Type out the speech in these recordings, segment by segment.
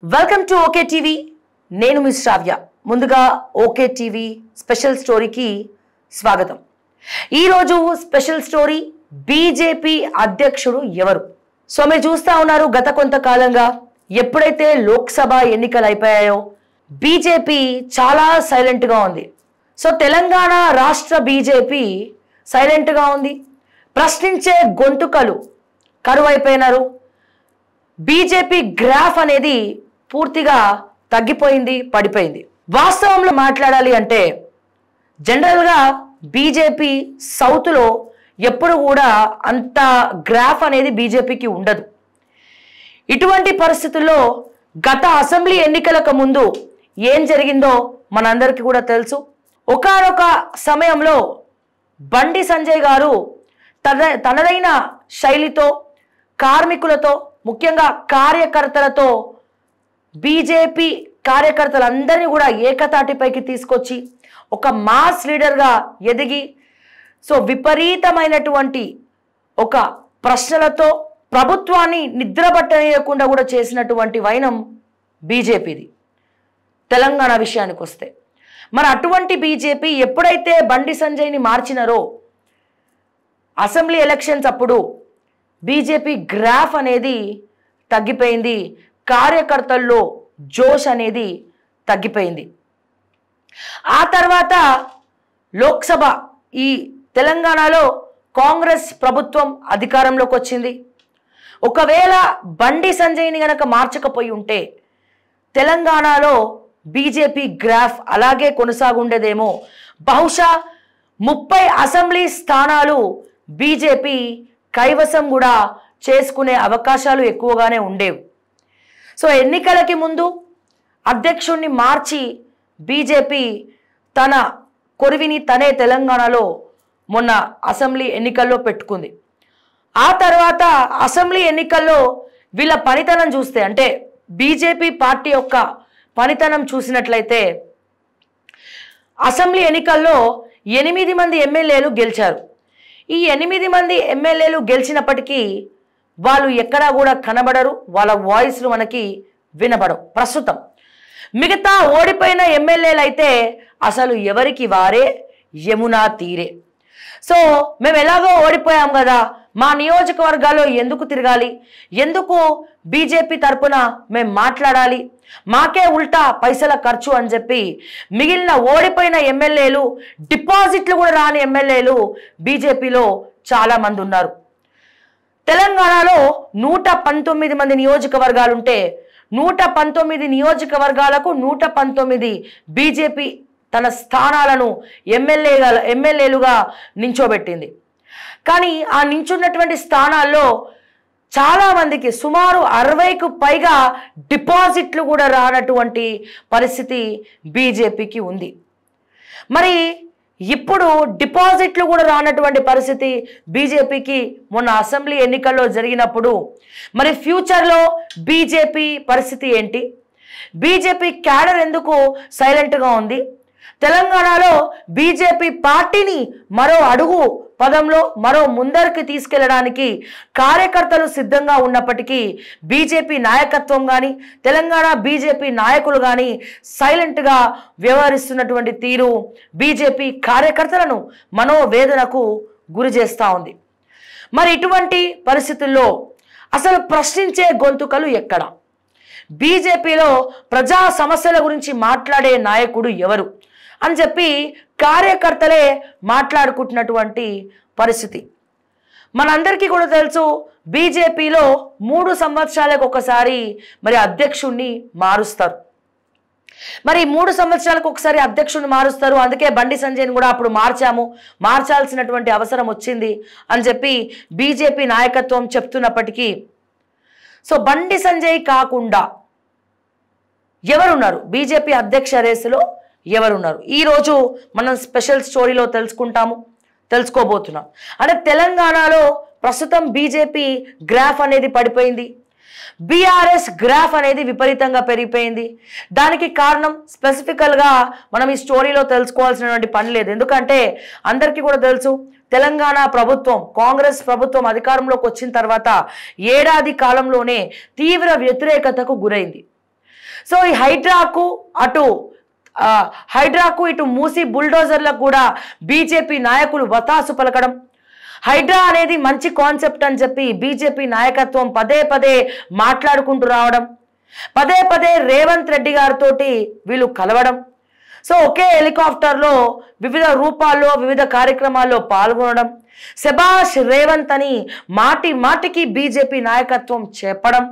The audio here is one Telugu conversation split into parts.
Welcome to okay TV. నేను మిస్ శ్రావ్య. ముందుగా ఓకే టీవీ స్పెషల్ స్టోరీకి స్వాగతం. ఈరోజు స్పెషల్ స్టోరీ బీజేపీ అధ్యక్షుడు ఎవరు. సో మీరు చూస్తూ ఉన్నారు, గత కొంతకాలంగా ఎప్పుడైతే లోక్సభ ఎన్నికలు అయిపోయాయో బీజేపీ చాలా సైలెంట్గా ఉంది. సో తెలంగాణ రాష్ట్ర బీజేపీ సైలెంట్గా ఉంది. ప్రశ్నించే గొంతుకలు కరువైపోయినారు. బీజేపీ గ్రాఫ్ అనేది పూర్తిగా తగ్గిపోయింది, పడిపోయింది. వాస్తవంలో మాట్లాడాలి అంటే జనరల్గా బీజేపీ సౌత్లో ఎప్పుడు కూడా అంత గ్రాఫ్ అనేది బీజేపీకి ఉండదు. ఇటువంటి పరిస్థితుల్లో గత అసెంబ్లీ ఎన్నికలకు ముందు ఏం జరిగిందో మనందరికీ కూడా తెలుసు. ఒకానొక సమయంలో బండి సంజయ్ గారు తనదైన శైలితో కార్మికులతో, ముఖ్యంగా కార్యకర్తలతో, బీజేపీ కార్యకర్తలందరినీ కూడా ఏకతాటిపైకి తీసుకొచ్చి ఒక మాస్ లీడర్గా ఎదిగి విపరీతమైనటువంటి ఒక ప్రశ్నలతో ప్రభుత్వాన్ని నిద్రపట్టనీయకుండా కూడా చేసినటువంటి వైనం బీజేపీది. తెలంగాణ విషయానికి వస్తే మరి అటువంటి బీజేపీ ఎప్పుడైతే బండి సంజయ్ని మార్చినారో అసెంబ్లీ ఎలక్షన్స్ అప్పుడు బీజేపీ గ్రాఫ్ అనేది తగ్గిపోయింది. కార్యకర్తల్లో జోష్ అనేది తగ్గిపోయింది. ఆ తర్వాత లోక్సభ ఈ తెలంగాణలో కాంగ్రెస్ ప్రభుత్వం అధికారంలోకి వచ్చింది. ఒకవేళ బండి సంజయ్ని గనక మార్చకపోయి ఉంటే తెలంగాణలో బీజేపీ గ్రాఫ్ అలాగే కొనసాగుండేదేమో. బహుశా 30 అసెంబ్లీ స్థానాలు బీజేపీ కైవసం కూడా చేసుకునే అవకాశాలు ఎక్కువగానే ఉండేవి. సో ఎన్నికలకి ముందు అధ్యక్షుడిని మార్చి బీజేపీ తన కొరివిని తనే తెలంగాణలో మొన్న అసెంబ్లీ ఎన్నికల్లో పెట్టుకుంది. ఆ తర్వాత అసెంబ్లీ ఎన్నికల్లో వీళ్ళ పనితనం చూస్తే, అంటే బీజేపీ పార్టీ యొక్క పనితనం చూసినట్లయితే అసెంబ్లీ ఎన్నికల్లో 8 మంది ఎమ్మెల్యేలు గెలిచారు. ఈ 8 మంది ఎమ్మెల్యేలు గెలిచినప్పటికీ వాళ్ళు ఎక్కడా కూడా కనబడరు, వాళ్ళ వాయిస్లు మనకి వినబడవు ప్రస్తుతం. మిగతా ఓడిపోయిన ఎమ్మెల్యేలు అయితే అసలు ఎవరికి వారే యమునా తీరే. సో మేము ఎలాగో ఓడిపోయాం కదా, మా నియోజకవర్గాల్లో ఎందుకు తిరగాలి, ఎందుకు బీజేపీ తరపున మేము మాట్లాడాలి, మాకే ఉల్టా పైసల ఖర్చు అని చెప్పి మిగిలిన ఓడిపోయిన ఎమ్మెల్యేలు, డిపాజిట్లు కూడా రాని ఎమ్మెల్యేలు బీజేపీలో చాలామంది ఉన్నారు. తెలంగాణలో 119 మంది నియోజకవర్గాలుంటే 119 నియోజకవర్గాలకు 119 బీజేపీ తన స్థానాలను ఎమ్మెల్యేలుగా నించోబెట్టింది. కానీ ఆ నించున్నటువంటి స్థానాల్లో చాలామందికి సుమారు 60కు పైగా డిపాజిట్లు కూడా రానటువంటి పరిస్థితి బీజేపీకి ఉంది. మరి ఇప్పుడు డిపాజిట్లు కూడా రానటువంటి పరిస్థితి బీజేపీకి మొన్న అసెంబ్లీ ఎన్నికల్లో జరిగినప్పుడు మరి ఫ్యూచర్లో బీజేపీ పరిస్థితి ఏంటి? బీజేపీ క్యాడర్ ఎందుకు సైలెంట్గా ఉంది? తెలంగాణలో బీజేపీ పార్టీని మరో అడుగు పదంలో మరో ముందరికి తీసుకెళ్లడానికి కార్యకర్తలు సిద్ధంగా ఉన్నప్పటికీ బీజేపీ నాయకత్వం కానీ తెలంగాణ బీజేపీ నాయకులు కానీ సైలెంట్గా వ్యవహరిస్తున్నటువంటి తీరు బీజేపీ కార్యకర్తలను మనోవేదనకు గురి చేస్తూ ఉంది. మరి ఇటువంటి పరిస్థితుల్లో అసలు ప్రశ్నించే గొంతుకలు ఎక్కడ? బీజేపీలో ప్రజా సమస్యల గురించి మాట్లాడే నాయకుడు ఎవరు అని చెప్పి కార్యకర్తలే మాట్లాడుకుంటున్నటువంటి పరిస్థితి మనందరికీ కూడా తెలుసు. బీజేపీలో 3 సంవత్సరాలకు ఒకసారి మరి అధ్యక్షుడిని మారుస్తారు. మరి 3 సంవత్సరాలకు ఒకసారి అధ్యక్షుడిని మారుస్తారు. అందుకే బండి సంజయ్ని కూడా అప్పుడు మార్చాల్సినటువంటి అవసరం వచ్చింది అని చెప్పి బీజేపీ నాయకత్వం చెప్తున్నప్పటికీ బండి సంజయ్ కాకుండా ఎవరున్నారు బీజేపీ అధ్యక్ష రేసులో? ఎవరున్నారు? ఈరోజు మనం స్పెషల్ స్టోరీలో తెలుసుకోబోతున్నాం. అంటే తెలంగాణలో ప్రస్తుతం బీజేపీ గ్రాఫ్ అనేది పడిపోయింది, బీఆర్ఎస్ గ్రాఫ్ అనేది విపరీతంగా పెరిగిపోయింది. దానికి కారణం స్పెసిఫికల్గా మనం ఈ స్టోరీలో తెలుసుకోవాల్సినటువంటి పని లేదు. ఎందుకంటే అందరికీ కూడా తెలుసు, తెలంగాణ ప్రభుత్వం కాంగ్రెస్ ప్రభుత్వం అధికారంలోకి వచ్చిన తర్వాత ఏడాది కాలంలోనే తీవ్ర వ్యతిరేకతకు గురైంది. సో ఈ హైడ్రాకు ఇటు మూసి బుల్డోజర్లకు కూడా బీజేపీ నాయకులు వతాసు పలకడం. హైడ్రా అనేది మంచి కాన్సెప్ట్ అని చెప్పి బీజేపీ నాయకత్వం పదే పదే మాట్లాడుకుంటూ రావడం, పదే పదే రేవంత్ రెడ్డి గారితో వీళ్ళు కలవడం. సో ఒకే హెలికాప్టర్లో వివిధ రూపాల్లో వివిధ కార్యక్రమాల్లో పాల్గొనడం, శభాష్ రేవంత్ అని మాటి మాటికి బీజేపీ నాయకత్వం చెప్పడం.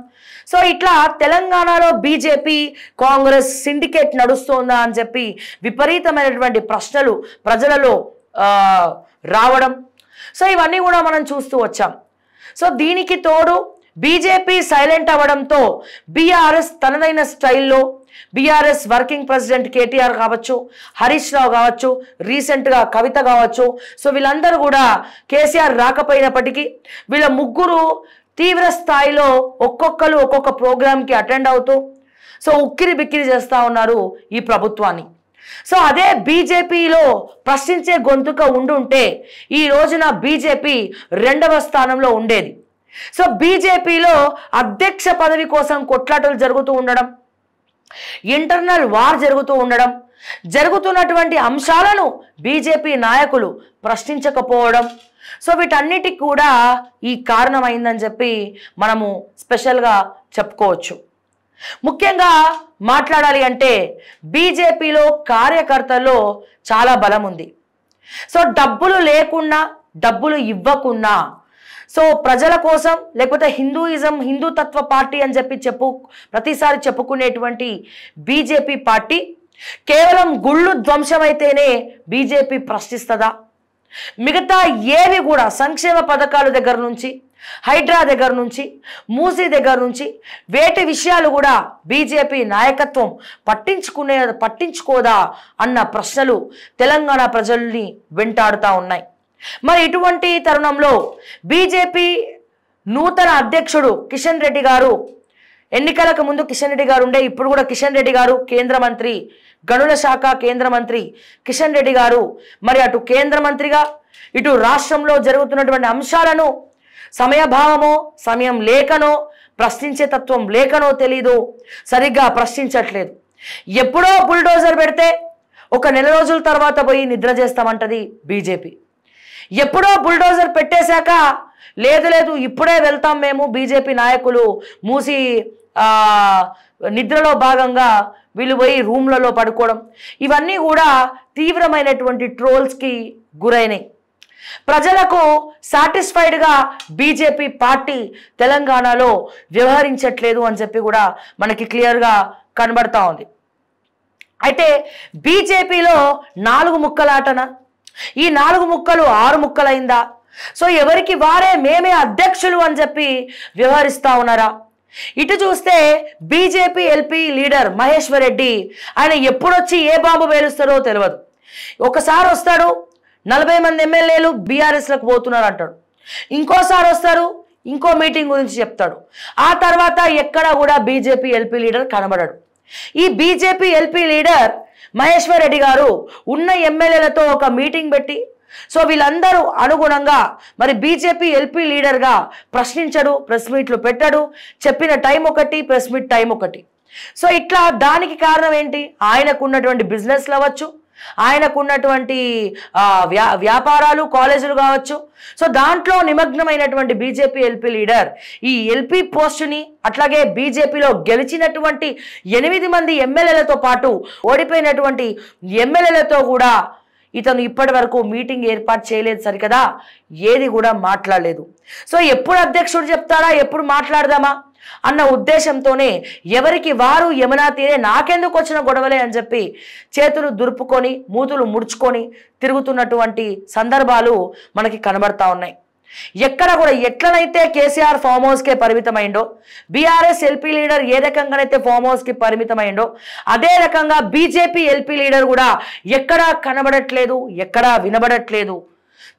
సో ఇట్లా తెలంగాణలో బీజేపీ కాంగ్రెస్ సిండికేట్ నడుస్తోందా అని చెప్పి విపరీతమైనటువంటి ప్రశ్నలు ప్రజలలో రావడం. సో ఇవన్నీ కూడా మనం చూస్తూ వచ్చాం. సో దీనికి తోడు బీజేపీ సైలెంట్ అవ్వడంతో బీఆర్ఎస్ తనదైన స్టైల్లో బీఆర్ఎస్ వర్కింగ్ ప్రెసిడెంట్ కేటీఆర్ కావచ్చు, హరీష్ రావు కావచ్చు, రీసెంట్గా కవిత కావచ్చు, సో వీళ్ళందరూ కూడా కేసీఆర్ రాకపోయినప్పటికీ వీళ్ళ ముగ్గురు తీవ్ర స్థాయిలో ఒక్కొక్కరు ఒక్కొక్క ప్రోగ్రామ్కి అటెండ్ అవుతూ సో ఉక్కిరి బిక్కిరి చేస్తూ ఉన్నారు ఈ ప్రభుత్వాన్ని. సో అదే బీజేపీలో ప్రశ్నించే గొంతుక ఉండుంటే ఈ రోజున బీజేపీ 2వ స్థానంలో ఉండేది. సో బీజేపీలో అధ్యక్ష పదవి కోసం కొట్లాటలు జరుగుతూ ఉండడం, ఇంటర్నల్ వార్ జరుగుతూ ఉండడం, జరుగుతున్నటువంటి అంశాలను బీజేపీ నాయకులు ప్రశ్నించకపోవడం, సో వీటన్నిటికి కూడా ఈ కారణమైందని చెప్పి మనము స్పెషల్గా చెప్పుకోవచ్చు. ముఖ్యంగా మాట్లాడాలి అంటే బీజేపీలో కార్యకర్తల్లో చాలా బలం ఉంది. సో డబ్బులు లేకున్నా, డబ్బులు ఇవ్వకున్నా, సో ప్రజల కోసం లేకపోతే హిందూతత్వ పార్టీ అని చెప్పి ప్రతిసారి చెప్పుకునేటువంటి బీజేపీ పార్టీ కేవలం గుళ్ళు ధ్వంసమైతేనే బీజేపీ ప్రశ్నిస్తుందా? మిగతా ఏవి కూడా సంక్షేమ పథకాల దగ్గర నుంచి, హైడ్రా దగ్గర నుంచి, మూసీ దగ్గర నుంచి వేటి విషయాలు కూడా బీజేపీ నాయకత్వం పట్టించుకోదా అన్న ప్రశ్నలు తెలంగాణ ప్రజల్ని వెంటాడుతూ ఉన్నాయి. మరి ఇటువంటి తరుణంలో బీజేపీ నూతన అధ్యక్షుడు కిషన్ రెడ్డి గారు, ఎన్నికలకు ముందు కిషన్ రెడ్డి గారు ఉండే, ఇప్పుడు కూడా కిషన్ రెడ్డి గారు కేంద్ర మంత్రి, గనుల శాఖ కేంద్ర మంత్రి కిషన్ రెడ్డి గారు మరి అటు కేంద్ర మంత్రిగా ఇటు రాష్ట్రంలో జరుగుతున్నటువంటి అంశాలను సమయభావమో సమయం లేకనో ప్రశ్నించే తత్వం లేకనో తెలీదు, సరిగ్గా ప్రశ్నించట్లేదు. ఎప్పుడో బుల్డోజర్ పెడితే ఒక నెల రోజుల తర్వాత పోయి నిద్ర చేస్తామంటది బీజేపీ. ఎప్పుడో బుల్డోజర్ పెట్టేశాక లేదు ఇప్పుడే వెళ్తాం మేము బీజేపీ నాయకులు మూసి నిద్రలో భాగంగా వీళ్ళు పోయి రూమ్లలో పడుకోవడం, ఇవన్నీ కూడా తీవ్రమైనటువంటి ట్రోల్స్కి గురైనాయి. ప్రజలకు సాటిస్ఫైడ్గా బీజేపీ పార్టీ తెలంగాణలో వ్యవహరించట్లేదు అని చెప్పి కూడా మనకి క్లియర్గా కనబడతా ఉంది. అయితే బీజేపీలో 4 ముక్కలాటన, ఈ 4 ముక్కలు 6 ముక్కలైందా? సో ఎవరికి వారే మేమే అధ్యక్షులు అని చెప్పి వ్యవహరిస్తూ ఉన్నారా? ఇటు చూస్తే BJP LP leader Maheshwar Reddy ఆయన ఎప్పుడొచ్చి ఏ బాంబు పేలుస్తారో తెలియదు. ఒకసారి వస్తాడు 40 మంది ఎమ్మెల్యేలు బీఆర్ఎస్లకు పోతున్నారు అంటాడు, ఇంకోసారి వస్తారు ఇంకో మీటింగ్ గురించి చెప్తాడు, ఆ తర్వాత ఎక్కడ కూడా బీజేపీ ఎల్పీ లీడర్ కనబడడు. ఈ BJP LP leader Maheshwar Reddy garu ఉన్న ఎమ్మెల్యేలతో ఒక మీటింగ్ పెట్టి సో వీళ్ళందరూ అనుగుణంగా మరి బీజేపీ ఎల్పీ లీడర్గా ప్రశ్నించడు, ప్రెస్ మీట్లు పెట్టడు, చెప్పిన టైం ఒకటి, ప్రెస్ మీట్ టైం ఒకటి. సో ఇట్లా దానికి కారణం ఏంటి? ఆయనకున్నటువంటి బిజినెస్లు అవ్వచ్చు, ఆయనకున్నటువంటి వ్యాపారాలు, కాలేజీలు కావచ్చు. సో దాంట్లో నిమగ్నమైనటువంటి బీజేపీ ఎల్పీ లీడర్ ఈ ఎల్పీ పోస్టుని అట్లాగే బీజేపీలో గెలిచినటువంటి 8 మంది ఎమ్మెల్యేలతో పాటు ఓడిపోయినటువంటి ఎమ్మెల్యేలతో కూడా ఇతను ఇప్పటి వరకు మీటింగ్ ఏర్పాటు చేయలేదు సరికదా, ఏది కూడా మాట్లాడలేదు. సో ఎప్పుడు అధ్యక్షుడు చెప్తాడా, ఎప్పుడు మాట్లాడదామా అన్న ఉద్దేశంతోనే ఎవరికి వారు యమునా తీరే నాకెందుకు వచ్చిన గొడవలే అని చెప్పి చేతులు దురుపుకొని మూతులు ముడుచుకొని తిరుగుతున్నటువంటి సందర్భాలు మనకి కనబడతా ఉన్నాయి. ఎక్కడ కూడా ఎట్లనైతే కేసీఆర్ ఫామ్ హౌస్కే పరిమితమైండో, బీఆర్ఎస్ ఎల్పీ లీడర్ ఏ రకంగానైతే ఫామ్ హౌస్కి పరిమితమైండో అదే రకంగా బీజేపీ ఎల్పీ లీడర్ కూడా ఎక్కడా కనబడట్లేదు, ఎక్కడా వినబడట్లేదు.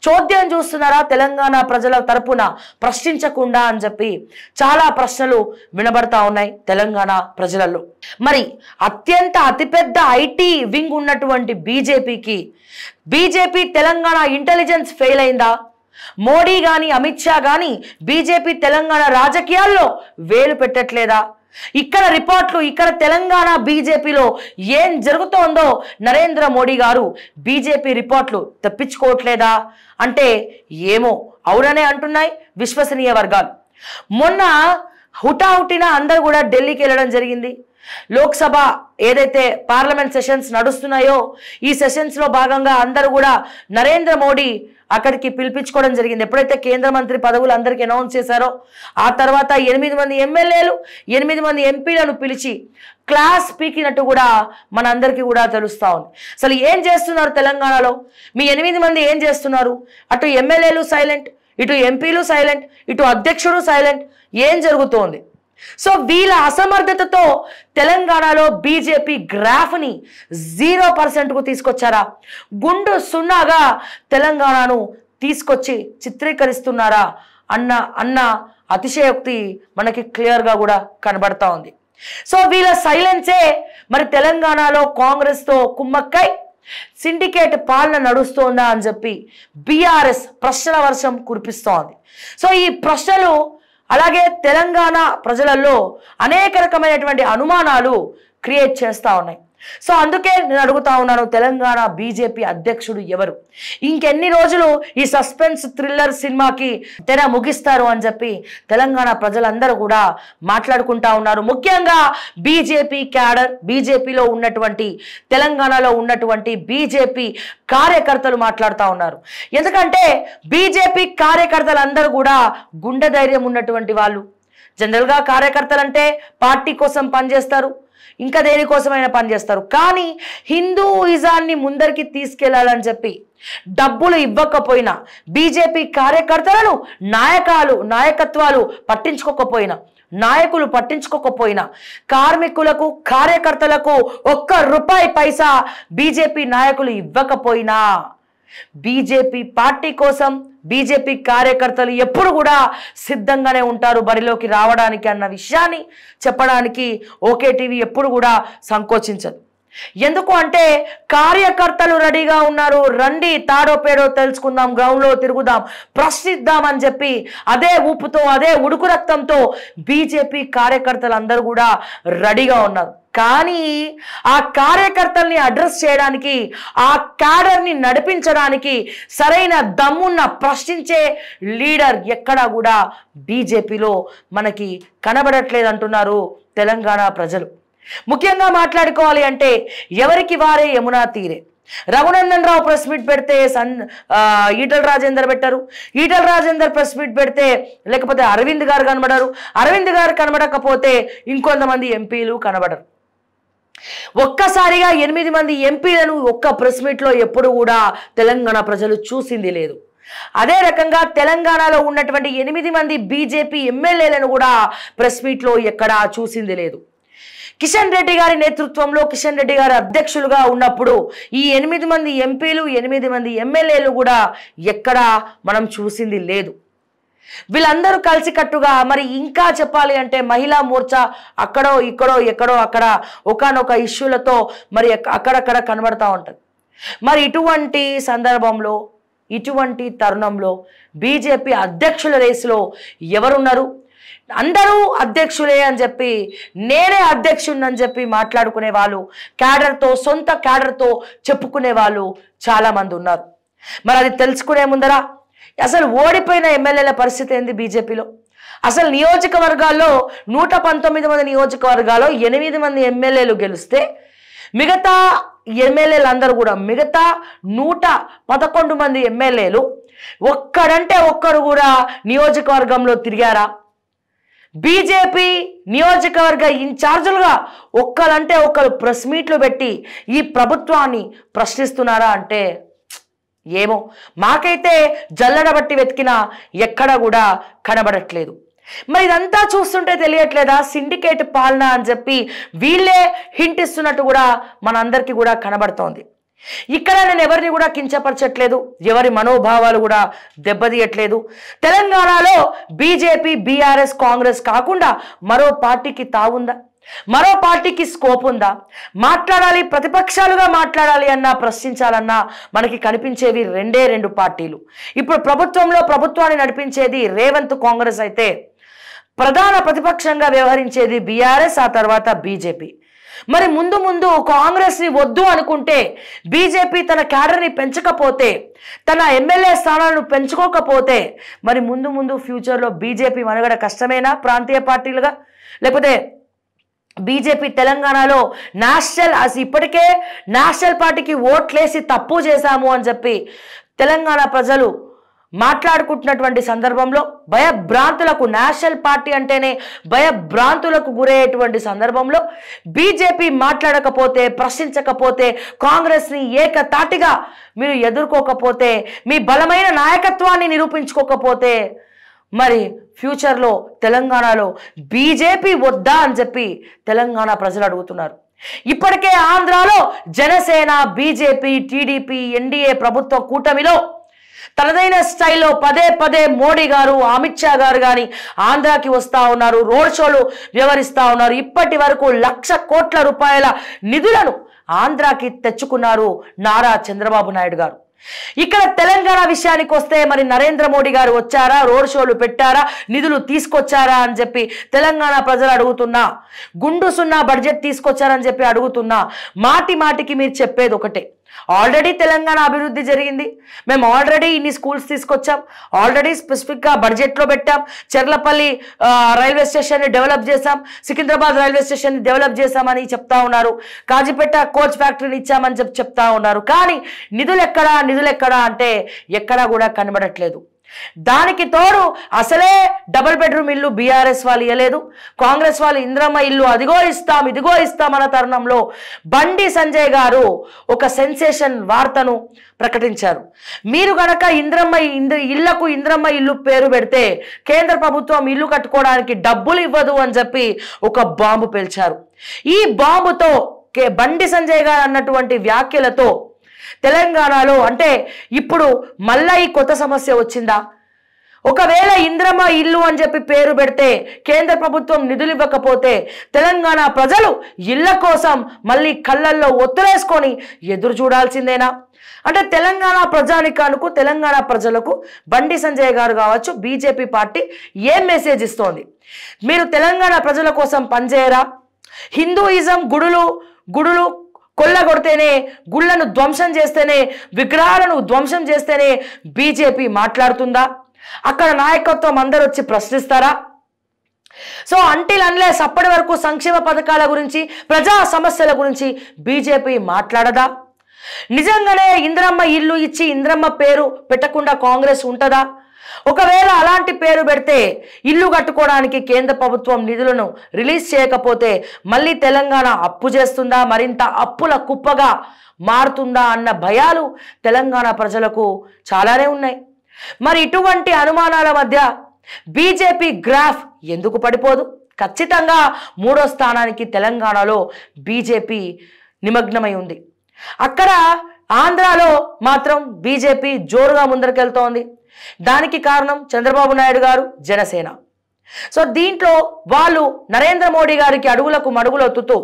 చోద్యం చూస్తున్నారా తెలంగాణ ప్రజల తరపున ప్రశ్నించకుండా అని చెప్పి చాలా ప్రశ్నలు వినబడతా ఉన్నాయి తెలంగాణ ప్రజలలో. మరి అతిపెద్ద ఐటీ వింగ్ ఉన్నటువంటి బీజేపీ తెలంగాణ ఇంటెలిజెన్స్ ఫెయిల్ అయిందా? మోడీ కానీ అమిత్ షా కానీ బీజేపీ తెలంగాణ రాజకీయాల్లో వేలు పెట్టట్లేదా? ఇక్కడ రిపోర్ట్లు, ఇక్కడ తెలంగాణ బీజేపీలో ఏం జరుగుతోందో నరేంద్ర మోడీ గారు బీజేపీ రిపోర్ట్లు తెప్పించుకోవట్లేదా అంటే ఏమో అవుననే అంటున్నాయి విశ్వసనీయ వర్గాలు. మొన్న హుటాహుటిన అందరూ కూడా ఢిల్లీకి వెళ్ళడం జరిగింది. లోక్సభ ఏదైతే పార్లమెంట్ సెషన్స్ నడుస్తున్నాయో ఈ సెషన్స్లో భాగంగా అందరూ కూడా నరేంద్ర మోడీ అక్కడికి పిలిపించుకోవడం జరిగింది. ఎప్పుడైతే కేంద్ర మంత్రి పదవులు అందరికీ అనౌన్స్ చేశారో ఆ తర్వాత 8 మంది ఎమ్మెల్యేలు 8 మంది ఎంపీలను పిలిచి క్లాస్ పీకినట్టు కూడా మనందరికీ కూడా తెలుస్తూ ఉంది. అసలు ఏం చేస్తున్నారు తెలంగాణలో? మీ 8 మంది ఏం చేస్తున్నారు? అటు ఎమ్మెల్యేలు సైలెంట్, ఇటు ఎంపీలు సైలెంట్, ఇటు అధ్యక్షుడు సైలెంట్. ఏం జరుగుతోంది? సో వీళ్ళ అసమర్థతతో తెలంగాణలో బీజేపీ గ్రాఫ్ని 0%కు తీసుకొచ్చారా? గుండు సున్నాగా తెలంగాణను తీసుకొచ్చి చిత్రీకరిస్తున్నారా అన్న అతిశయోక్తి మనకి క్లియర్గా కూడా కనబడతా ఉంది. సో వీళ్ళ సైలెన్సే మరి తెలంగాణలో కాంగ్రెస్తో కుమ్మక్కై సిండికేట్ పాలన నడుస్తోందా అని చెప్పి బీఆర్ఎస్ ప్రశ్నల వర్షం కురిపిస్తోంది. సో ఈ ప్రశ్నలు అలాగే తెలంగాణ ప్రజలలో అనేక రకమైనటువంటి అనుమానాలు క్రియేట్ చేస్తూ ఉన్నాయి. సో అందుకే నేను అడుగుతా ఉన్నాను, తెలంగాణ బీజేపీ అధ్యక్షుడు ఎవరు? ఇంకెన్ని రోజులు ఈ సస్పెన్స్ థ్రిల్లర్ సినిమాకి తెర ముగిస్తారు అని చెప్పి తెలంగాణ ప్రజలందరూ కూడా మాట్లాడుకుంటా ఉన్నారు. ముఖ్యంగా బీజేపీ క్యాడర్, బీజేపీలో ఉన్నటువంటి తెలంగాణలో ఉన్నటువంటి బీజేపీ కార్యకర్తలు మాట్లాడుతూ ఉన్నారు. ఎందుకంటే బీజేపీ కార్యకర్తలందరూ కూడా గుండె ధైర్యం ఉన్నటువంటి వాళ్ళు. జనరల్గా కార్యకర్తలు అంటే పార్టీ కోసం పనిచేస్తారు, ఇంకా దేనికోసమైనా పనిచేస్తారు. కానీ హిందూయిజాన్ని ముందరికి తీసుకెళ్లాలని చెప్పి డబ్బులు ఇవ్వకపోయినా, బీజేపీ కార్యకర్తలను నాయకత్వాలు పట్టించుకోకపోయినా, నాయకులు పట్టించుకోకపోయినా, కార్మికులకు కార్యకర్తలకు ₹1 పైసా బీజేపీ నాయకులు ఇవ్వకపోయినా బీజేపీ పార్టీ కోసం బీజేపీ కార్యకర్తలు ఎప్పుడు కూడా సిద్ధంగానే ఉంటారు బరిలోకి రావడానికి అన్న విషయాన్ని చెప్పడానికి ఓకే టీవీ ఎప్పుడు కూడా సంకోచించదు. ఎందుకు అంటే కార్యకర్తలు రెడీగా ఉన్నారు, రండి తాడో పేడో తెలుసుకుందాం, గ్రౌండ్లో తిరుగుదాం, ప్రశ్నిద్దాం అని చెప్పి అదే ఊపుతో అదే ఉడుకు రక్తంతో బీజేపీ కార్యకర్తలు అందరూ కూడా రెడీగా ఉన్నారు. కానీ ఆ కార్యకర్తల్ని అడ్రస్ చేయడానికి, ఆ క్యాడర్ని నడిపించడానికి సరైన దమ్మున్న ప్రశ్నించే లీడర్ ఎక్కడా కూడా బీజేపీలో మనకి కనబడట్లేదు అంటున్నారు తెలంగాణ ప్రజలు. ముఖ్యంగా మాట్లాడుకోవాలి అంటే ఎవరికి వారే యమునా తీరే. రఘునందన్ రావు ప్రెస్ మీట్ పెడితే ఈటల రాజేందర్ పెట్టారు, ఈటల రాజేందర్ ప్రెస్ మీట్ పెడితే లేకపోతే అరవింద్ గారు కనబడరు, అరవింద్ గారు కనబడకపోతే ఇంకొంతమంది ఎంపీలు కనబడరు. ఒక్కసారిగా 8 మంది ఎంపీలను ఒక్క ప్రెస్ మీట్లో ఎప్పుడు కూడా తెలంగాణ ప్రజలు చూసింది లేదు. అదే రకంగా తెలంగాణలో ఉన్నటువంటి 8 మంది బీజేపీ ఎమ్మెల్యేలను కూడా ప్రెస్ మీట్లో ఎక్కడా చూసింది లేదు. కిషన్ రెడ్డి గారి నేతృత్వంలో కిషన్ రెడ్డి గారి అధ్యక్షులుగా ఉన్నప్పుడు ఈ 8 మంది ఎంపీలు 8 మంది ఎమ్మెల్యేలు కూడా ఎక్కడా మనం చూసింది లేదు. వీళ్ళందరూ కలిసికట్టుగా మరి ఇంకా చెప్పాలి అంటే మహిళా మోర్చా అక్కడో ఇక్కడో ఎక్కడో అక్కడ ఒకానొక ఇష్యూలతో మరి అక్కడక్కడ కనబడతా ఉంటుంది. మరి ఇటువంటి సందర్భంలో ఇటువంటి తరుణంలో బీజేపీ అధ్యక్షుల రేసులో ఎవరున్నారు? అందరూ అధ్యక్షులే అని చెప్పి, నేనే అధ్యక్షుడిని అని చెప్పి మాట్లాడుకునే వాళ్ళు, క్యాడర్తో సొంత క్యాడర్తో చెప్పుకునే వాళ్ళు చాలామంది ఉన్నారు. మరి అది తెలుసుకునే ముందర అసలు ఓడిపోయిన ఎమ్మెల్యేల పరిస్థితి ఏంది బీజేపీలో? అసలు నియోజకవర్గాల్లో 119 మంది నియోజకవర్గాల్లో 8 మంది ఎమ్మెల్యేలు గెలిస్తే మిగతా ఎమ్మెల్యేలు అందరూ కూడా మిగతా 111 మంది ఎమ్మెల్యేలు ఒక్కడంటే ఒక్కరు కూడా నియోజకవర్గంలో తిరిగారా? బీజేపీ నియోజకవర్గ ఇన్ఛార్జులుగా ఒక్కరంటే ఒక్కరు ప్రెస్ మీట్లు పెట్టి ఈ ప్రభుత్వాన్ని ప్రశ్నిస్తున్నారా అంటే ఏమో, మాకైతే జల్లడబట్టి వెతికినా ఎక్కడ కూడా కనబడట్లేదు. మరి ఇదంతా చూస్తుంటే తెలియట్లేదా సిండికేట్ పాలన అని చెప్పి వీళ్ళే హింట్ ఇస్తున్నట్టు కూడా మనందరికీ కూడా కనబడుతోంది. ఇక్కడ నేను ఎవరిని కూడా కించపరచట్లేదు, ఎవరి మనోభావాలు కూడా దెబ్బతీయట్లేదు. తెలంగాణలో బీజేపీ బీఆర్ఎస్ కాంగ్రెస్ కాకుండా మరో పార్టీకి తావుందా? మరో పార్టీకి స్కోప్ ఉందా? మాట్లాడాలి, ప్రతిపక్షాలుగా మాట్లాడాలి అన్నా ప్రశ్నించాలన్నా మనకి కనిపించేవి 2 పార్టీలు. ఇప్పుడు ప్రభుత్వంలో ప్రభుత్వాన్ని నడిపించేది రేవంత్ కాంగ్రెస్ అయితే ప్రధాన ప్రతిపక్షంగా వ్యవహరించేది బీఆర్ఎస్, ఆ తర్వాత బీజేపీ. మరి ముందు ముందు కాంగ్రెస్ని వద్దు అనుకుంటే, బీజేపీ తన క్యాడర్ని పెంచకపోతే, తన ఎమ్మెల్యే స్థానాలను పెంచుకోకపోతే, మరి ముందు ముందు ఫ్యూచర్లో బీజేపీ మనగడ కష్టమేనా ప్రాంతీయ పార్టీలుగా? లేకపోతే బీజేపీ తెలంగాణలో ఇప్పటికే నేషనల్ పార్టీకి ఓట్లేసి తప్పు చేశాము అని చెప్పి తెలంగాణ ప్రజలు మాట్లాడుకుంటున్నటువంటి సందర్భంలో భయభ్రాంతులకు, నేషనల్ పార్టీ అంటేనే భయభ్రాంతులకు గురయ్యేటువంటి సందర్భంలో బీజేపీ మాట్లాడకపోతే, ప్రశ్నించకపోతే, కాంగ్రెస్ని ఏకతాటిగా మీరు ఎదుర్కోకపోతే, మీ బలమైన నాయకత్వాన్ని నిరూపించుకోకపోతే, మరి ఫ్యూచర్లో తెలంగాణలో బీజేపీ వద్దా అని చెప్పి తెలంగాణ ప్రజలు అడుగుతున్నారు. ఇప్పటికే ఆంధ్రాలో జనసేన, బీజేపీ, టీడీపీ, ఎన్డీఏ ప్రభుత్వ కూటమిలో తనదైన స్టైల్లో పదే పదే మోడీ గారు, అమిత్ షా గారు కానీ ఆంధ్రాకి వస్తూ ఉన్నారు, రోడ్ షోలు వ్యవహరిస్తూ ఉన్నారు. ఇప్పటి వరకు 1,00,000 కోట్ల రూపాయల నిధులను ఆంధ్రాకి తెచ్చుకున్నారు నారా చంద్రబాబు నాయుడు గారు. ఇక్కడ తెలంగాణ విషయానికి వస్తే మరి నరేంద్ర మోడీ గారు వచ్చారా, రోడ్ షోలు పెట్టారా, నిధులు తీసుకొచ్చారా అని చెప్పి తెలంగాణ ప్రజలు అడుగుతున్నా. గుండు సున్నా బడ్జెట్ తీసుకొచ్చారని చెప్పి అడుగుతున్నా. మాటి మాటికి మీరు చెప్పేది ఒకటే, ఆల్రెడీ తెలంగాణ అభివృద్ధి జరిగింది, మేము ఆల్రెడీ ఇన్ని స్కూల్స్ తీసుకొచ్చాం, ఆల్రెడీ స్పెసిఫిక్గా బడ్జెట్లో పెట్టాం, చెర్లపల్లి రైల్వే స్టేషన్ని డెవలప్ చేశాం, సికింద్రాబాద్ రైల్వే స్టేషన్ని డెవలప్ చేశామని చెప్తా ఉన్నారు, కాజీపేట కోచ్ ఫ్యాక్టరీని ఇచ్చామని చెప్తా ఉన్నారు. కానీ నిధులు ఎక్కడా అంటే ఎక్కడా కూడా కనబడట్లేదు. దానికి తోడు అసలే డబుల్ బెడ్రూమ్ ఇల్లు బీఆర్ఎస్ వాళ్ళు ఇవ్వలేదు, కాంగ్రెస్ వాళ్ళు ఇంద్రమ్మ ఇల్లు ఇదిగో ఇస్తాం అన్న తరుణంలో బండి సంజయ్ గారు ఒక సెన్సేషన్ వార్తను ప్రకటించారు. మీరు గనక ఇంద్రమ్మ ఇల్లు పేరు పెడితే కేంద్ర ప్రభుత్వం ఇల్లు కట్టుకోవడానికి డబ్బులు ఇవ్వదు అని చెప్పి ఒక బాంబు పేల్చారు. ఈ బాంబుతో బండి సంజయ్ గారు అన్నటువంటి వ్యాఖ్యలతో తెలంగాణలో అంటే ఇప్పుడు మళ్ళా ఈ కొత్త సమస్య వచ్చిందా? ఒకవేళ ఇంద్రమ్మ ఇల్లు అని చెప్పి పేరు పెడితే కేంద్ర ప్రభుత్వం నిధులు ఇవ్వకపోతే తెలంగాణ ప్రజలు ఇళ్ల కోసం మళ్ళీ కళ్ళల్లో ఒత్తులేసుకొని ఎదురు చూడాల్సిందేనా? అంటే తెలంగాణ ప్రజానికానికి, తెలంగాణ ప్రజలకు బండి సంజయ్ గారు కావచ్చు, బీజేపీ పార్టీ ఏం మెసేజ్ ఇస్తోంది? మీరు తెలంగాణ ప్రజల కోసం పనిచేయరా? హిందూయిజం గుడులు కొల్లగొడితేనే, గుళ్లను ధ్వంసం చేస్తేనే, విగ్రహాలను ధ్వంసం చేస్తేనే బీజేపీ మాట్లాడుతుందా? అక్కడ నాయకత్వం అందరూ వచ్చి ప్రశ్నిస్తారా? సో అన్లెస్ అప్పటి వరకు సంక్షేమ పథకాల గురించి, ప్రజా సమస్యల గురించి బీజేపీ మాట్లాడదా? నిజంగానే ఇంద్రమ్మ ఇల్లు ఇచ్చి ఇంద్రమ్మ పేరు పెట్టకుండా కాంగ్రెస్ ఉంటుందా? ఒకవేళ అలాంటి పేరు పెడితే ఇల్లు కట్టుకోవడానికి కేంద్ర ప్రభుత్వం నిధులను రిలీజ్ చేయకపోతే మళ్ళీ తెలంగాణ అప్పు చేస్తుందా, మరింత అప్పుల కుప్పగా మారుతుందా అన్న భయాలు తెలంగాణ ప్రజలకు చాలానే ఉన్నాయి. మరి ఇటువంటి అనుమానాల మధ్య బీజేపీ గ్రాఫ్ ఎందుకు పడిపోదు? ఖచ్చితంగా 3వ స్థానానికి తెలంగాణలో బీజేపీ నిమగ్నమై ఉంది. అక్కడ ఆంధ్రాలో మాత్రం బీజేపీ జోరుగా ముందరికెళ్తోంది. దానికి కారణం చంద్రబాబు నాయుడు గారు, జనసేన. సో దీంట్లో వాళ్ళు నరేంద్ర మోడీ గారికి అడుగులకు మడుగులొత్తుతూ,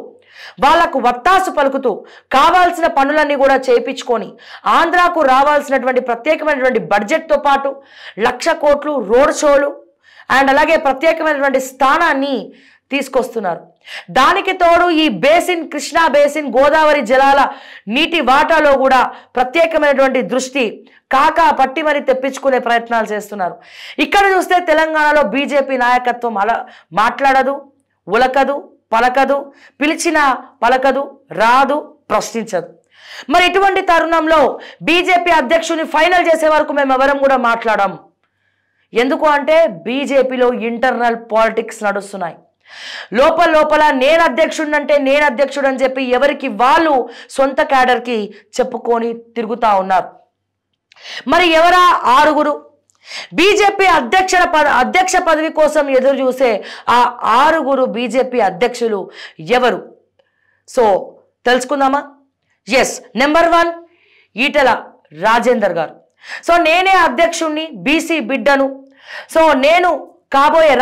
వాళ్లకు వత్తాసు పలుకుతూ కావాల్సిన పనులన్నీ కూడా చేయించుకొని ఆంధ్రాకు రావాల్సినటువంటి ప్రత్యేకమైనటువంటి బడ్జెట్తో పాటు 1,00,000 కోట్లు రోడ్ షోలు అండ్ అలాగే ప్రత్యేకమైనటువంటి స్థానాన్ని తీసుకొస్తున్నారు. దానికి తోడు ఈ బేసిన్, కృష్ణా బేసిన్, గోదావరి జలాల నీటి వాటాలో కూడా ప్రత్యేకమైనటువంటి దృష్టి పట్టి మరి తెప్పించుకునే ప్రయత్నాలు చేస్తున్నారు. ఇక్కడ చూస్తే తెలంగాణలో బీజేపీ నాయకత్వం అలా మాట్లాడదు, ఉలకదు, పలకదు, పిలిచినా పలకదు, రాదు, ప్రశ్నించదు. మరి ఇటువంటి తరుణంలో బీజేపీ అధ్యక్షుని ఫైనల్ చేసే వరకు మేము ఎవరం కూడా మాట్లాడాం. ఎందుకు అంటే బీజేపీలో ఇంటర్నల్ పాలిటిక్స్ నడుస్తున్నాయి. లోపల నేను అధ్యక్షుడు అని చెప్పి ఎవరికి వాళ్ళు సొంత క్యాడర్కి చెప్పుకొని తిరుగుతూ ఉన్నారు. మరి ఎవరా 6 బీజేపీ అధ్యక్ష పదవి కోసం ఎదురు చూసే ఆ 6 బీజేపీ అధ్యక్షులు ఎవరు? సో తెలుసుకుందామా? ఎస్, నెంబర్ 1 ఈటెల రాజేందర్ గారు. సో నేనే అధ్యక్షుణ్ణి, బీసీ బిడ్డను, సో నేను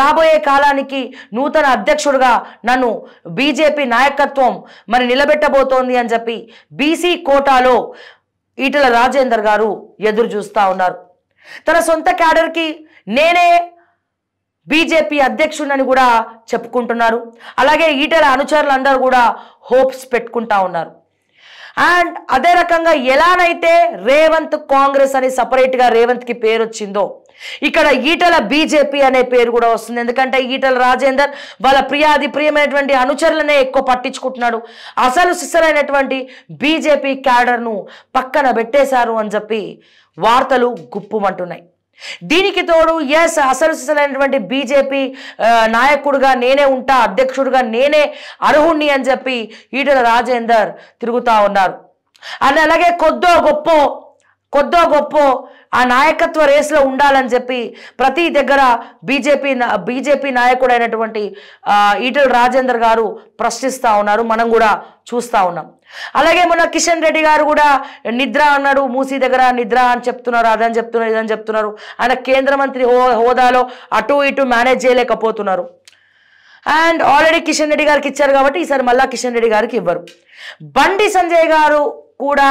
రాబోయే కాలానికి నూతన అధ్యక్షుడిగా నన్ను బీజేపీ నాయకత్వం మరి నిలబెట్టబోతోంది అని చెప్పి బీసీ కోటాలో ఈటెల రాజేందర్ గారు ఎదురు చూస్తూ ఉన్నారు. తన సొంత క్యాడర్కి నేనే బీజేపీ అధ్యక్షుడని కూడా చెప్పుకుంటున్నారు. అలాగే ఈటెల అనుచరులందరూ కూడా హోప్స్ పెట్టుకుంటా ఉన్నారు. అండ్ అదే రకంగా ఎలానైతే రేవంత్ కాంగ్రెస్ అని సపరేట్గా రేవంత్కి పేరు వచ్చిందో ఇక్కడ ఈటల బీజేపీ అనే పేరు కూడా వస్తుంది. ఎందుకంటే ఈటల రాజేందర్ వాళ్ళ ప్రియమైనటువంటి అనుచరులనే ఎక్కువ పట్టించుకుంటున్నాడు. అసలు సిసలైనటువంటి బీజేపీ క్యాడర్ను పక్కన పెట్టేశారు అని చెప్పి వార్తలు గుప్పుమంటున్నాయి. దీనికి తోడు అసలు సిసలైనటువంటి బీజేపీ నాయకుడిగా నేనే ఉంటా, అధ్యక్షుడిగా నేనే అర్హుణ్ణి అని చెప్పి ఈటల రాజేందర్ తిరుగుతూ ఉన్నారు. అని అలాగే కొద్దో గొప్ప ఆ నాయకత్వ రేసులో ఉండాలని చెప్పి ప్రతి దగ్గర బీజేపీ నాయకుడైనటువంటి ఈటల రాజేందర్ గారు ప్రశ్నిస్తూ ఉన్నారు. మనం కూడా చూస్తూ ఉన్నాం. అలాగే మొన్న కిషన్ రెడ్డి గారు కూడా నిద్ర అన్నాడు, మూసీ దగ్గర నిద్ర అని చెప్తున్నారు, అదని చెప్తున్నారు, ఇదని చెప్తున్నారు. ఆయన కేంద్ర మంత్రి హోదాలో అటు ఇటు మేనేజ్ చేయలేకపోతున్నారు. అండ్ ఆల్రెడీ కిషన్ రెడ్డి గారికి ఇచ్చారు కాబట్టి ఈసారి మళ్ళా కిషన్ రెడ్డి గారికి ఇవ్వరు. బండి సంజయ్ గారు కూడా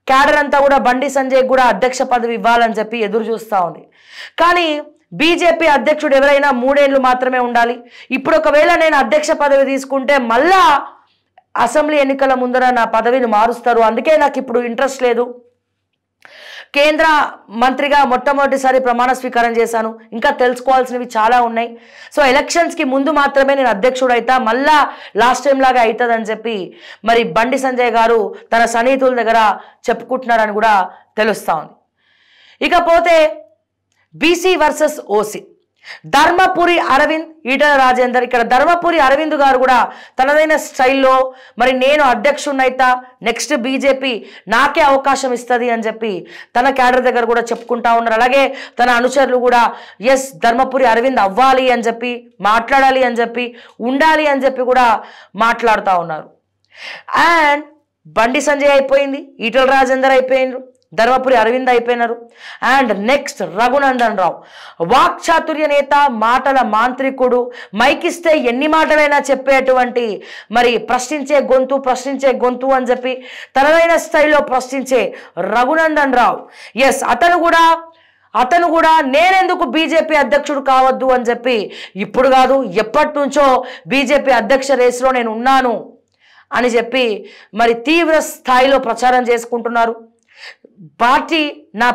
క్యాడర్ అంతా కూడా బండి సంజయ్ కూడా అధ్యక్ష పదవి ఇవ్వాలని చెప్పి ఎదురు చూస్తూ ఉంది. కానీ బీజేపీ అధ్యక్షుడు ఎవరైనా 3 ఏళ్ళు మాత్రమే ఉండాలి. ఇప్పుడు ఒకవేళ నేను అధ్యక్ష పదవి తీసుకుంటే మళ్ళా అసెంబ్లీ ఎన్నికల ముందర నా పదవిని మారుస్తారు, అందుకే నాకు ఇప్పుడు ఇంట్రెస్ట్ లేదు. కేంద్ర మంత్రిగా మొట్టమొదటిసారి ప్రమాణ స్వీకారం చేశాను, ఇంకా తెలుసుకోవాల్సినవి చాలా ఉన్నాయి. సో ఎలక్షన్స్కి ముందు మాత్రమే నేను అధ్యక్షుడు అవుతా, మళ్ళా లాస్ట్ టైం లాగా అవుతుందని చెప్పి మరి బండి సంజయ్ గారు తన సన్నిహితుల దగ్గర చెప్పుకుంటున్నారని కూడా తెలుస్తూ ఉంది. ఇకపోతే BC versus OC, Dharmapuri Arvind, Etela Rajender. ఇక్కడ ధర్మపురి అరవింద్ గారు కూడా తనదైన స్టైల్లో మరి నేను అధ్యక్షుడినైతా, నెక్స్ట్ బీజేపీ నాకే అవకాశం ఇస్తుంది అని చెప్పి తన క్యాడర్ దగ్గర కూడా చెప్పుకుంటా ఉన్నారు. అలాగే తన అనుచరులు కూడా ధర్మపురి అరవింద్ అవ్వాలి అని చెప్పి, మాట్లాడాలి అని చెప్పి, ఉండాలి అని చెప్పి కూడా మాట్లాడుతూ ఉన్నారు. అండ్ బండి సంజయ్ అయిపోయింది, ఈటల రాజేందర్ అయిపోయినారు, ధర్మపురి అరవింద్ అయిపోయినారు. అండ్ నెక్స్ట్ రఘునందన్ రావు, వాక్చాతుర్య నేత, మాటల మాంత్రికుడు, మైకిస్తే ఎన్ని మాటలైనా చెప్పేటువంటి మరి ప్రశ్నించే గొంతు అని చెప్పి తనదైన స్టైల్లో ప్రశ్నించే రఘునందన్ రావు. అతను కూడా నేనెందుకు బీజేపీ అధ్యక్షుడు కావద్దు అని చెప్పి ఇప్పుడు కాదు ఎప్పటి నుంచో బీజేపీ అధ్యక్ష రేసులో నేను ఉన్నాను అని చెప్పి మరి తీవ్ర స్థాయిలో ప్రచారం చేసుకుంటున్నారు. పార్టీ నా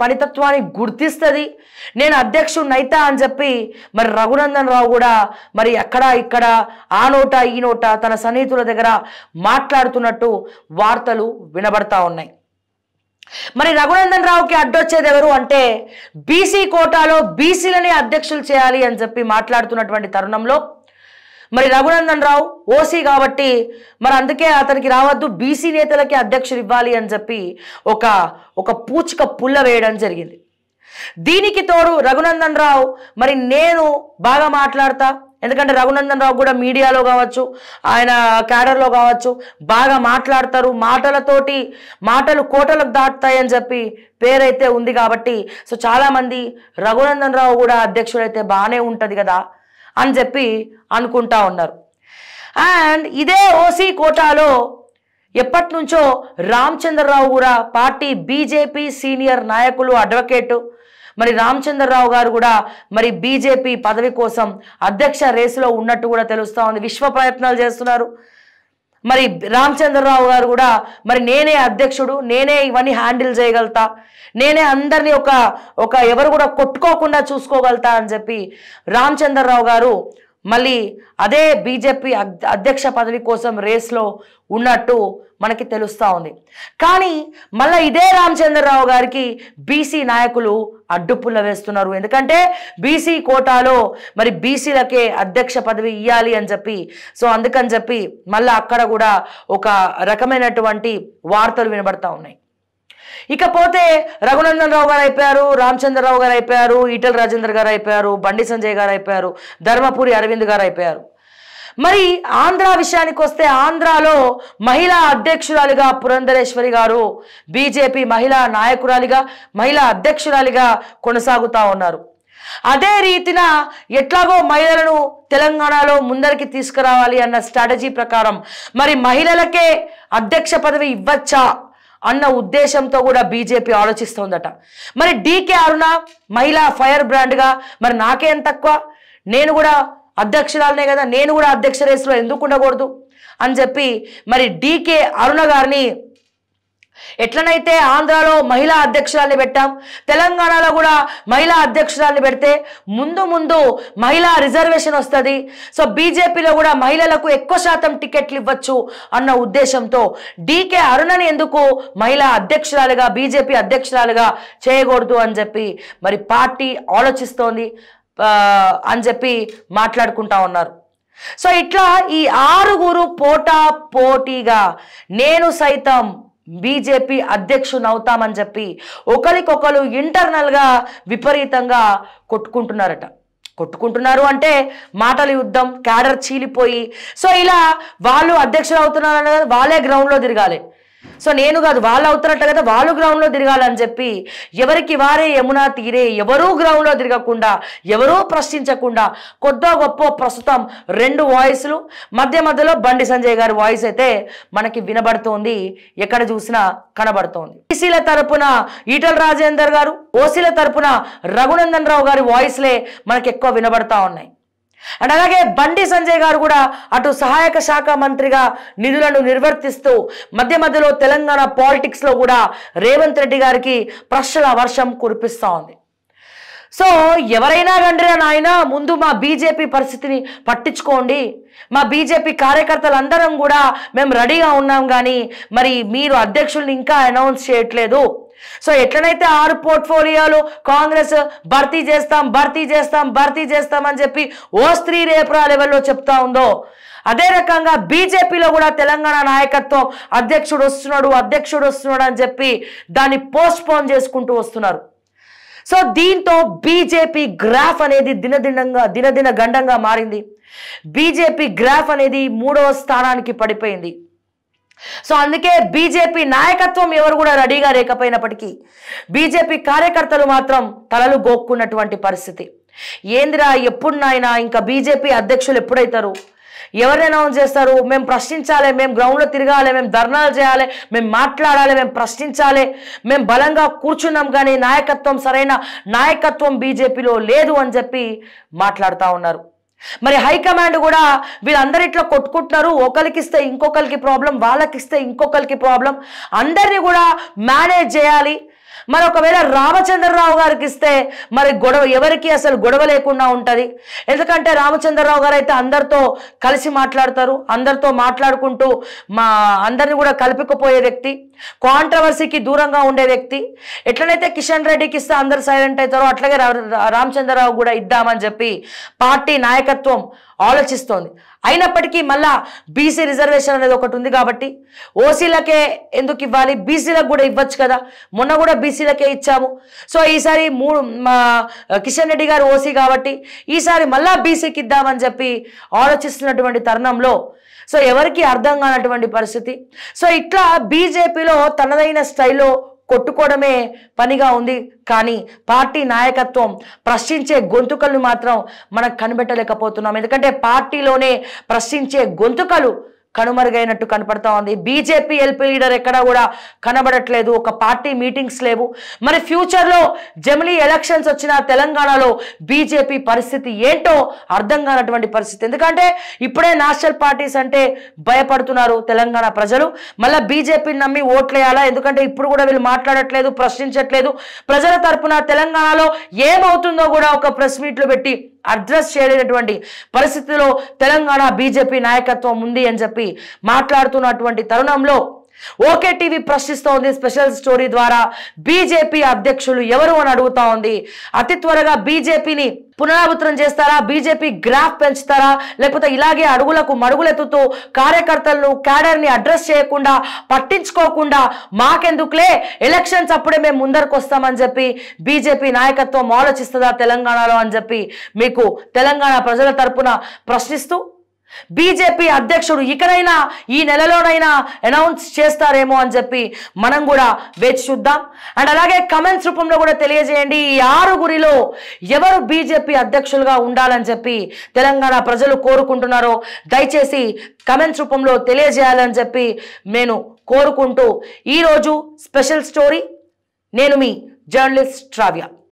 పనితత్వాన్ని గుర్తిస్తుంది, నేను అధ్యక్షుడిని అయితా అని చెప్పి మరి రఘునందన్ రావు కూడా మరి అక్కడ ఇక్కడ ఆ నోట ఈ నోట తన సన్నిహితుల దగ్గర మాట్లాడుతున్నట్టు వార్తలు వినబడతా ఉన్నాయి. మరి రఘునందన్ రావుకి అడ్డొచ్చేది ఎవరు అంటే బీసీ కోటాలో బీసీలనే అధ్యక్షులు చేయాలి అని చెప్పి మాట్లాడుతున్నటువంటి తరుణంలో మరి రఘునందన్ రావు ఓసీ కాబట్టి మరి అందుకే అతనికి రావద్దు, బీసీ నేతలకి అధ్యక్షులు ఇవ్వాలి అని చెప్పి ఒక పూచిక పుల్ల వేయడం జరిగింది. దీనికి తోడు రఘునందన్ రావు మరి నేను బాగా మాట్లాడతా, ఎందుకంటే రఘునందన్ రావు కూడా మీడియాలో కావచ్చు, ఆయన క్యాడర్లో కావచ్చు బాగా మాట్లాడతారు, మాటలు కోటలకు దాటుతాయని చెప్పి పేరైతే ఉంది కాబట్టి సో చాలామంది రఘునందన్ రావు కూడా అధ్యక్షుడైతే బాగానే ఉంటుంది కదా అని చెప్పి అనుకుంటా ఉన్నారు. అండ్ ఇదే ఓసీ కోటాలో ఎప్పటి నుంచో రామచంద్రరావు కూడా పార్టీ బీజేపీ సీనియర్ నాయకులు అడ్వకేటు మరి రామచంద్రరావు గారు కూడా మరి బీజేపీ పదవి కోసం అధ్యక్ష రేసులో ఉన్నట్టు కూడా తెలుస్తూ ఉంది, విశ్వ ప్రయత్నాలు చేస్తున్నారు. మరి రామచంద్రరావు గారు కూడా మరి నేనే అధ్యక్షుడు, నేనే ఇవన్నీ హ్యాండిల్ చేయగలుగుతా, నేనే అందరినీ ఒక ఎవరు కూడా కొట్టుకోకుండా చూసుకోగలుగుతా అని చెప్పి రామచంద్రరావు గారు మళ్ళీ అదే బీజేపీ అధ్యక్ష పదవి కోసం రేస్లో ఉన్నట్టు మనకి తెలుస్తూ ఉంది. కానీ మళ్ళీ ఇదే రామచంద్రరావు గారికి బీసీ నాయకులు అడ్డుపుల్ల వేస్తున్నారు. ఎందుకంటే బీసీ కోటాలో మరి బీసీలకే అధ్యక్ష పదవి ఇవ్వాలి అని చెప్పి సో అందుకని చెప్పి మళ్ళీ అక్కడ కూడా ఒక రకమైనటువంటి వార్తలు వినబడతా ఉన్నాయి. ఇకపోతే రఘునందన్ రావు గారు అయిపోయారు, రామచంద్రరావు గారు అయిపోయారు, ఈటల రాజేందర్ గారు అయిపోయారు, బండి సంజయ్ గారు అయిపోయారు, ధర్మపురి అరవింద్ గారు అయిపోయారు. మరి ఆంధ్ర విషయానికి వస్తే ఆంధ్రాలో మహిళా అధ్యక్షురాలిగా పురంధరేశ్వరి గారు బీజేపీ మహిళా నాయకురాలిగా మహిళా అధ్యక్షురాలిగా కొనసాగుతూ ఉన్నారు. అదే రీతిన ఎట్లాగో మహిళలను తెలంగాణలో ముందరికి తీసుకురావాలి అన్న స్ట్రాటజీ ప్రకారం మరి మహిళలకే అధ్యక్ష పదవి ఇవ్వచ్చా అన్న ఉద్దేశంతో కూడా బీజేపీ ఆలోచిస్తోందట. మరి డీకే అరుణ మహిళా ఫైర్ బ్రాండ్గా మరి నాకేం తక్కువ, నేను కూడా అధ్యక్షురాలనే కదా, నేను కూడా అధ్యక్ష రేసులో ఎందుకు ఉండకూడదు అని చెప్పి మరి డీకే అరుణ గారిని ఎట్లనైతే ఆంధ్రాలో మహిళా అధ్యక్షురాల్ని పెట్టాం, తెలంగాణలో కూడా మహిళా అధ్యక్షురాల్ని పెడితే ముందు మహిళా రిజర్వేషన్ వస్తుంది, సో బీజేపీలో కూడా మహిళలకు ఎక్కువ శాతం టికెట్లు ఇవ్వచ్చు అన్న ఉద్దేశంతో డీకే అరుణని ఎందుకు మహిళా అధ్యక్షురాలుగా బీజేపీ అధ్యక్షురాలుగా చేయకూడదు అని చెప్పి మరి పార్టీ ఆలోచిస్తోంది అని చెప్పి మాట్లాడుకుంటా ఉన్నారు. సో ఇట్లా ఈ 6 పోటాపోటీగా నేను సైతం బీజేపీ అధ్యక్షుని అవుతామని చెప్పి ఒకరికొకరు ఇంటర్నల్గా విపరీతంగా కొట్టుకుంటున్నారు అంటే మాటల యుద్ధం, క్యాడర్ చీలిపోయి, సో ఇలా వాళ్ళు అధ్యక్షులు అవుతున్నారని కదా వాళ్ళే గ్రౌండ్లో తిరగాలి, సో నేను కాదు వాళ్ళు అవుతున్నట్టు కదా వాళ్ళు గ్రౌండ్లో తిరగాలని చెప్పి ఎవరికి వారే యమునా తీరే, ఎవరూ గ్రౌండ్లో తిరగకుండా ఎవరూ ప్రశ్నించకుండా కొద్దో గొప్ప ప్రస్తుతం 2 వాయిస్లు మధ్యలో బండి సంజయ్ గారి వాయిస్ అయితే మనకి వినబడుతోంది, ఎక్కడ చూసినా కనబడుతోంది. బీసీల తరపున ఈటల రాజేందర్ గారు, ఓసీల తరపున రఘునందన్ రావు గారి వాయిస్లే మనకి ఎక్కువ వినబడతా ఉన్నాయి. అండ్ అలాగే బండి సంజయ్ గారు కూడా అటు సహాయక శాఖ మంత్రిగా నిధులను నిర్వర్తిస్తూ మధ్యలో తెలంగాణ పాలిటిక్స్ లో కూడా రేవంత్ రెడ్డి గారికి ప్రశ్నల వర్షం కురిపిస్తా ఉంది. సో ఎవరైనా గండిరా నాయన, ముందు మా బీజేపీ పరిస్థితిని పట్టించుకోండి, మా బీజేపీ కార్యకర్తలందరం కూడా మేము రెడీగా ఉన్నాం, కానీ మరి మీరు అధ్యక్షుల్ని ఇంకా అనౌన్స్ చేయట్లేదు. సో ఎట్లనైతే 6 పోర్ట్ఫోలియోలు కాంగ్రెస్ భర్తీ చేస్తాం అని చెప్పి ఓ స్త్రీ రేపురా లెవెల్లో చెప్తా ఉందో, అదే రకంగా బీజేపీలో కూడా తెలంగాణ నాయకత్వం అధ్యక్షుడు వస్తున్నాడు అని చెప్పి దాన్ని పోస్ట్పోన్ చేసుకుంటూ వస్తున్నారు. సో దీంతో బీజేపీ గ్రాఫ్ అనేది దినదిన గండంగా మారింది. బీజేపీ గ్రాఫ్ అనేది 3వ స్థానానికి పడిపోయింది. సో అందుకే బీజేపీ నాయకత్వం ఎవరు కూడా రెడీగా లేకపోయినప్పటికీ బీజేపీ కార్యకర్తలు మాత్రం తలలు గోక్కున్నటువంటి పరిస్థితి. ఏందిరా ఎప్పుడు నాయనా ఇంకా బీజేపీ అధ్యక్షులు ఎప్పుడైతారు, ఎవరిని అనౌన్స్ చేస్తారు, మేము ప్రశ్నించాలి, మేము గ్రౌండ్లో తిరగాలి, మేము ధర్నాలు చేయాలి, మేము మాట్లాడాలి, మేము ప్రశ్నించాలి, మేము బలంగా కూర్చున్నాం, కానీ నాయకత్వం సరైన నాయకత్వం బీజేపీలో లేదు అని చెప్పి మాట్లాడుతూ ఉన్నారు. మరి హైకమాండ్ కూడా వీళ్ళందరిట్లో కొట్టుకుంటున్నారు, ఒకరికి ఇస్తే ఇంకొకరికి ప్రాబ్లం, వాళ్ళకి ఇస్తే ఇంకొకరికి ప్రాబ్లం, అందరినీ కూడా మేనేజ్ చేయాలి. మరి ఒకవేళ రామచంద్రరావు గారికి ఇస్తే మరి ఎవరికి అసలు గొడవ లేకుండా ఉంటుంది, ఎందుకంటే రామచంద్రరావు గారు అయితే అందరితో కలిసి మాట్లాడతారు, అందరితో మాట్లాడుకుంటూ అందరిని కూడా కలుపుకుపోయే వ్యక్తి, కాంట్రవర్సీకి దూరంగా ఉండే వ్యక్తి. ఎట్లనైతే కిషన్ రెడ్డికి ఇస్తే అందరు సైలెంట్ అవుతారో అట్లాగే రామచంద్రరావు కూడా ఇద్దామని చెప్పి పార్టీ నాయకత్వం ఆలోచిస్తోంది. అయినప్పటికీ మళ్ళా బీసీ రిజర్వేషన్ అనేది ఒకటి ఉంది కాబట్టి ఓసీలకే ఎందుకు ఇవ్వాలి, బీసీలకు కూడా ఇవ్వచ్చు కదా, మొన్న కూడా బీసీలకే ఇచ్చాము. సో ఈసారి కిషన్ రెడ్డి గారు ఓసీ కాబట్టి ఈసారి మళ్ళా బీసీకి ఇద్దామని చెప్పి ఆలోచిస్తున్నటువంటి తరుణంలో సో ఎవరికి అర్థం కానటువంటి పరిస్థితి. సో ఇట్లా బీజేపీలో తనదైన స్టైల్లో కొట్టుకోవడమే పనిగా ఉంది, కానీ పార్టీ నాయకత్వం ప్రశ్నించే గొంతుకలను మాత్రం మనకు కనిపెట్టలేకపోతున్నాం. ఎందుకంటే పార్టీలోనే ప్రశ్నించే గొంతుకలు కనుమరుగైనట్టు కనపడతా ఉంది. బీజేపీ ఎల్పీ లీడర్ ఎక్కడా కూడా కనబడట్లేదు, ఒక పార్టీ మీటింగ్స్ లేవు. మరి ఫ్యూచర్లో జమిలీ ఎలక్షన్స్ వచ్చిన తెలంగాణలో బీజేపీ పరిస్థితి ఏంటో అర్థం కానటువంటి పరిస్థితి. ఎందుకంటే ఇప్పుడే నేషనల్ పార్టీస్ అంటే భయపడుతున్నారు తెలంగాణ ప్రజలు, మళ్ళీ బీజేపీని నమ్మి ఓట్లేయాలా, ఎందుకంటే ఇప్పుడు కూడా వీళ్ళు మాట్లాడట్లేదు, ప్రశ్నించట్లేదు. ప్రజల తరపున తెలంగాణలో ఏమవుతుందో కూడా ఒక ప్రెస్ మీట్లు పెట్టి అడ్రస్ చేయలేనటువంటి పరిస్థితిలో తెలంగాణ బీజేపీ నాయకత్వం ఉంది అని చెప్పి మాట్లాడుతున్నటువంటి తరుణంలో ఓకే టీవీ ప్రశ్నిస్తోంది స్పెషల్ స్టోరీ ద్వారా బీజేపీ అధ్యక్షులు ఎవరు అని అడుగుతా ఉంది. అతి త్వరగా బీజేపీని పునరావృతం చేస్తారా, బీజేపీ గ్రాఫ్ పెంచుతారా, లేకపోతే ఇలాగే అడుగులకు మడుగులెత్తుతూ కార్యకర్తలను క్యాడర్ని అడ్రస్ చేయకుండా పట్టించుకోకుండా మాకెందుకులే ఎలక్షన్స్ అప్పుడే మేము ముందరకు వస్తామని చెప్పి బీజేపీ నాయకత్వం ఆలోచిస్తుందా తెలంగాణలో అని చెప్పి మీకు తెలంగాణ ప్రజల తరపున ప్రశ్నిస్తూ బీజేపీ అధ్యక్షుడు ఇకనైనా ఈ నెలలోనైనా అనౌన్స్ చేస్తారేమో అని చెప్పి మనం కూడా వేచి చూద్దాం. అండ్ అలాగే కమెంట్స్ రూపంలో కూడా తెలియజేయండి, ఈ 6గురిలో ఎవరు బీజేపీ అధ్యక్షులుగా ఉండాలని చెప్పి తెలంగాణ ప్రజలు కోరుకుంటున్నారో దయచేసి కమెంట్స్ రూపంలో తెలియజేయాలని చెప్పి నేను కోరుకుంటూ ఈరోజు స్పెషల్ స్టోరీ నేను మీ జర్నలిస్ట్ శ్రావ్య.